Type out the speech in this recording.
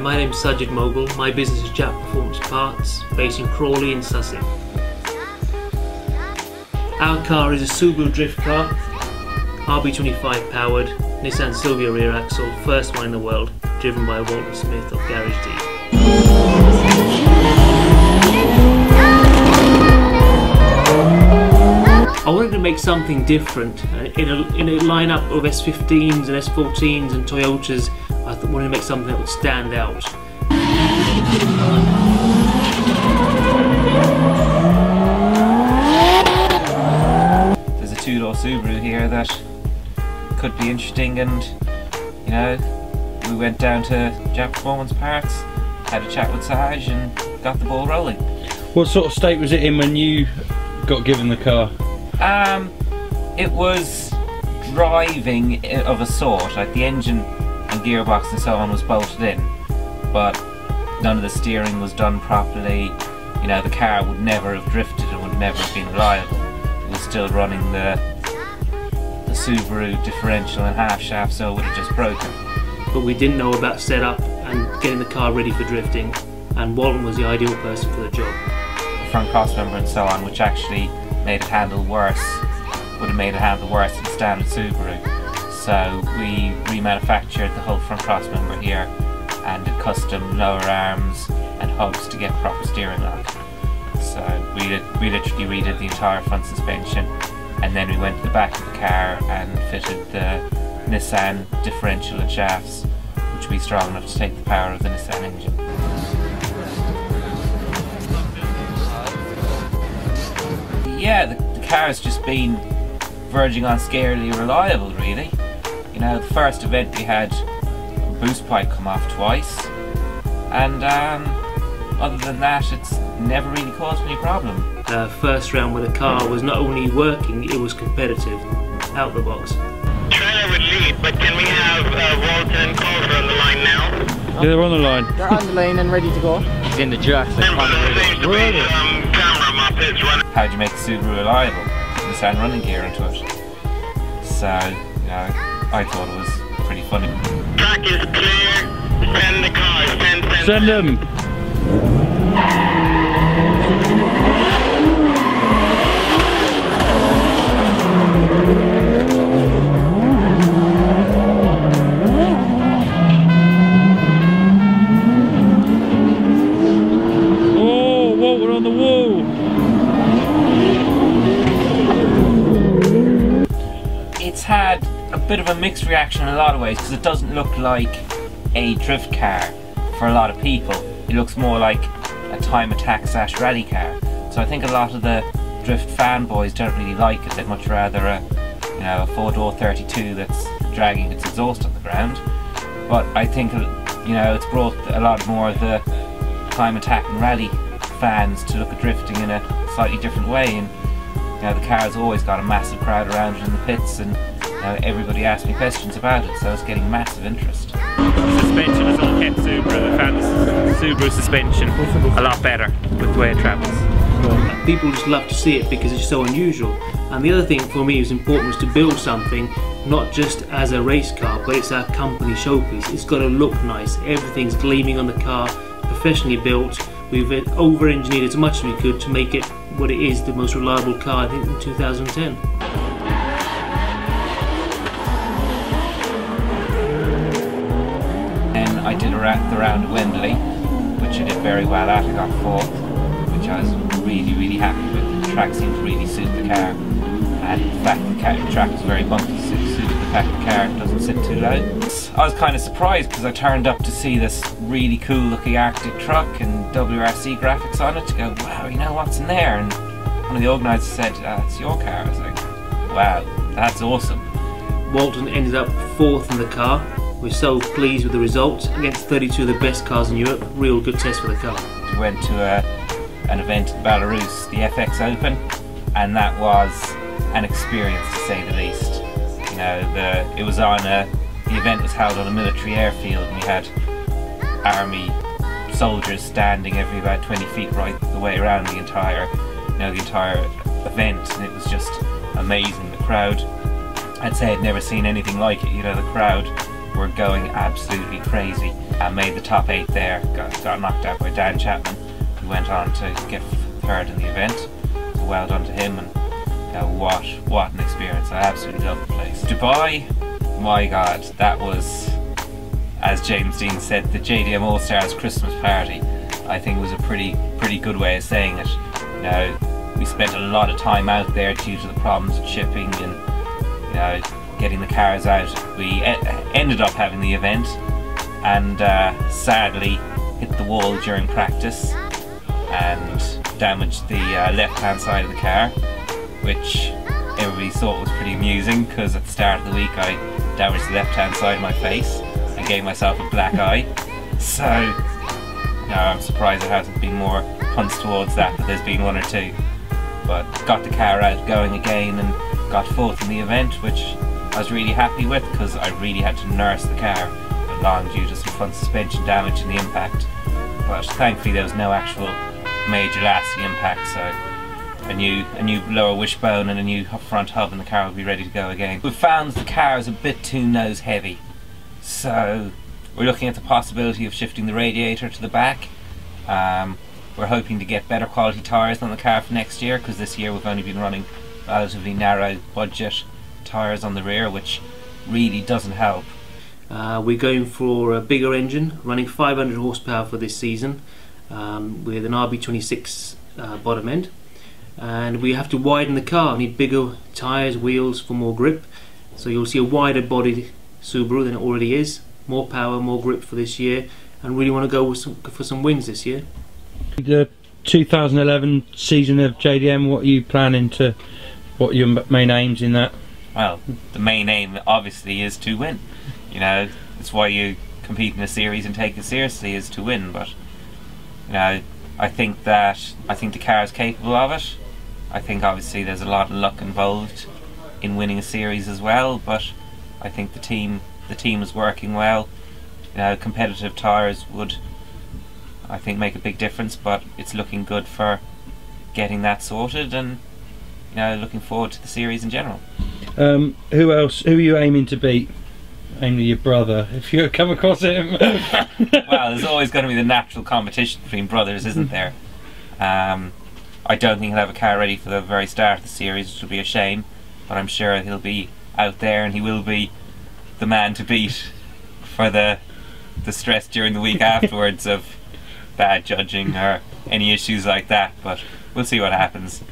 my name is Sajid Mogul. My business is JPP Performance Parts, based in Crawley in Sussex. Our car is a Subaru drift car, RB25 powered, Nissan Silvia rear axle, first one in the world, driven by Walton Smith of Garage D. I wanted to make something different in a lineup of S15s and S14s and Toyotas. I wanted to make something that would stand out. There's a two-door Subaru here that could be interesting, and you know, we went down to JPP Performance Parts, had a chat with Saj and got the ball rolling. What sort of state was it in when you got given the car? It was driving of a sort, like the engine and gearbox and so on was bolted in, but none of the steering was done properly. You know, the car would never have drifted and would never have been reliable. It was still running the Subaru differential and half shaft, so it would have just broken. But we didn't know about setup and getting the car ready for drifting, and Walton was the ideal person for the job. The front crossmember and so on, which actually made it handle worse, would have made it handle worse than standard Subaru. So we remanufactured the whole front crossmember here and did custom lower arms and hubs to get proper steering lock. So we literally redid the entire front suspension, and then we went to the back of the car and fitted the Nissan differential and shafts, which would be strong enough to take the power of the Nissan engine. Yeah, the car's just been verging on scarily reliable, really. You know, the first event we had a boost pipe come off twice, and other than that, it's never really caused any problem. First round where the car was not only working, it was competitive, out the box. Trailer would lead, but can we have Walton and Culver on the line now? Yeah, they're on the line. They're on the line and ready to go. It's in the jerk. How do you make the Subaru reliable? Nissan running gear into it. So, you know, I thought it was pretty funny. Track is clear. Send the cars. Send them! Oh, Walton on the wall! It's had a bit of a mixed reaction in a lot of ways, because it doesn't look like a drift car for a lot of people. It looks more like a time attack / rally car. So I think a lot of the drift fanboys don't really like it. They'd much rather a 4-door 32 that's dragging its exhaust on the ground. But I think, you know, it's brought a lot more of the time attack and rally fans to look at drifting in a slightly different way. And you know, the car's always got a massive crowd around it in the pits, and you know, everybody asks me questions about it, so it's getting massive interest. The suspension is all kept Subaru. They found the Subaru suspension a lot better with the way it travels. People just love to see it because it's so unusual. And the other thing for me was important was to build something not just as a race car, but it's our company showpiece. It's got to look nice. Everything's gleaming on the car, professionally built. We've over-engineered as much as we could to make it what it is, the most reliable car, I think, in 2010. And I did the round at Wembley, which I did very well at. I got 4th, which I was really happy with. The track seemed to really suit the car, and the fact that the track was very bumpy suited the fact the car doesn't sit too low. I was kind of surprised because I turned up to see this really cool looking Arctic truck and WRC graphics on it to go, wow, you know what's in there? And one of the organisers said, it's your car. I was like, wow, that's awesome. Walton ended up 4th in the car. We're so pleased with the results against 32 of the best cars in Europe. Real good test for the car. We went to an event in Belarus, the FX Open, and that was an experience to say the least. You know, it was on the event was held on a military airfield, and we had army soldiers standing every about 20 feet right the way around the entire event, and it was just amazing. The crowd, I'd say I'd never seen anything like it. You know, the crowd were going absolutely crazy. Made the top 8 there, got knocked out by Dan Chapman, who went on to get 3rd in the event. So well done to him, and what an experience. I absolutely love the place. Dubai, my god, that was, as James Dean said, the JDM All-Stars Christmas party. I think it was a pretty good way of saying it. You know, we spent a lot of time out there due to the problems with shipping and, you know, getting the cars out. We ended up having the event and sadly hit the wall during practice and damaged the left-hand side of the car, which everybody thought was pretty amusing, because at the start of the week I damaged the left-hand side of my face and gave myself a black eye. So, no, I'm surprised there hasn't been more punts towards that, but there's been 1 or 2. But got the car out going again and got 4th in the event, which I was really happy with, because I really had to nurse the car along due to some front suspension damage in the impact. But thankfully there was no actual major lasting impact, so a new lower wishbone and a new front hub and the car will be ready to go again. We found the car is a bit too nose heavy, so we're looking at the possibility of shifting the radiator to the back. We're hoping to get better quality tyres on the car for next year, because this year we've only been running relatively narrow budget tyres on the rear, which really doesn't help. We're going for a bigger engine, running 500 horsepower for this season, with an RB26 bottom end, and we have to widen the car. We need bigger tyres, wheels for more grip, so you'll see a wider bodied Subaru than it already is. More power, more grip for this year, and really want to go with for some wins this year. The 2011 season of JDM, what are you planning to, what are your main aims in that? Well, the main aim obviously is to win. You know, it's why you compete in a series and take it seriously, is to win. But you know, I think the car is capable of it. I think obviously there's a lot of luck involved in winning a series as well, but I think the team is working well. You know, competitive tyres would, I think, make a big difference, but it's looking good for getting that sorted, and you know, looking forward to the series in general. Who else? Who are you aiming to beat? Aiming your brother, if you come across him. Well, there's always going to be the natural competition between brothers, isn't there? I don't think he'll have a car ready for the very start of the series, which would be a shame, but I'm sure he'll be out there and he will be the man to beat for the stress during the week afterwards of bad judging or any issues like that, but we'll see what happens.